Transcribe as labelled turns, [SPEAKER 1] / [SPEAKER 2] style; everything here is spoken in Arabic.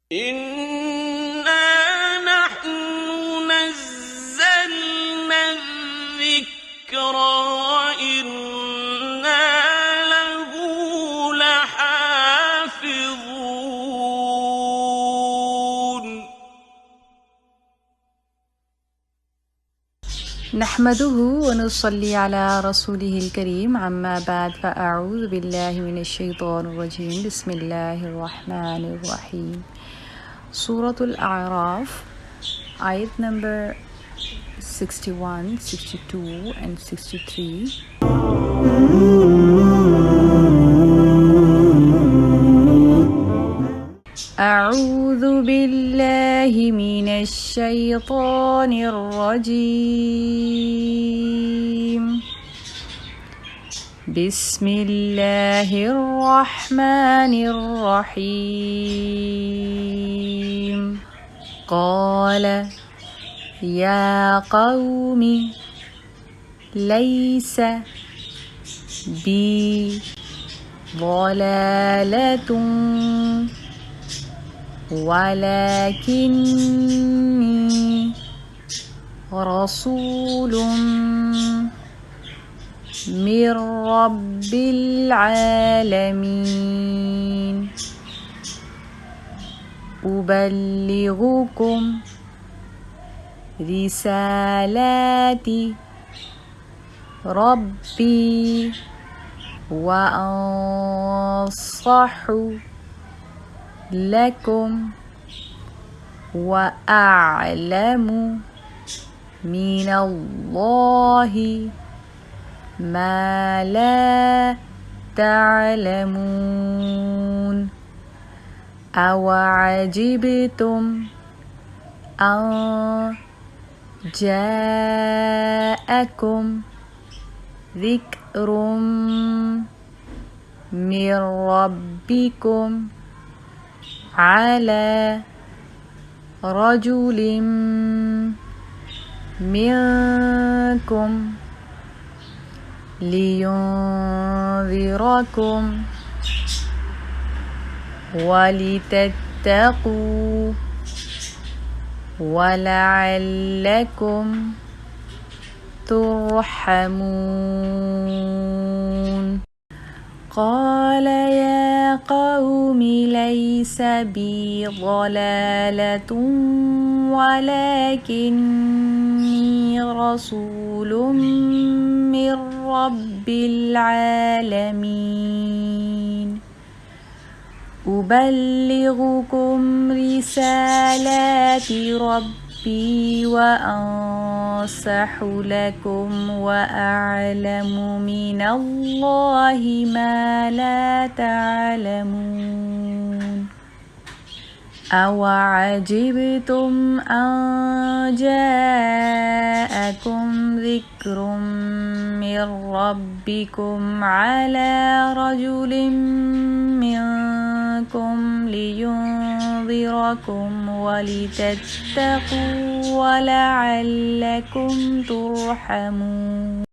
[SPEAKER 1] إِنَّا نَحْنُ نَزَّلْنَا الذِّكْرَ وَإِنَّا لَهُ لَحَافِظُونَ
[SPEAKER 2] نحمده ونصلي على رسوله الكريم عما بعد فأعوذ بالله من الشيطان الرجيم بسم الله الرحمن الرحيم Surah Al-A'raf ayat number 61, 62 and 63 أعوذ بالله من الشيطان الرجيم بسم الله الرحمن الرحيم قال يا قوم ليس بي ضلالة ولكني رسول من رب العالمين أبلغكم رسالات ربي وأنصح لكم وأعلم من الله ما لا تعلمون أوعجبتم أن جاءكم ذكر من ربكم على رجل منكم لينذركم ولتتقوا ولعلكم ترحمون قال يا قوم ليس بي ضلالة ولكني رسول من رب العالمين أبلغكم رسالات ربي وأنصح لكم وأعلم من الله ما لا تعلمون أوعجبتم أن جاءكم ذكر من ربكم على رجل منكم لينذركم ولتتقوا ولعلكم ترحمون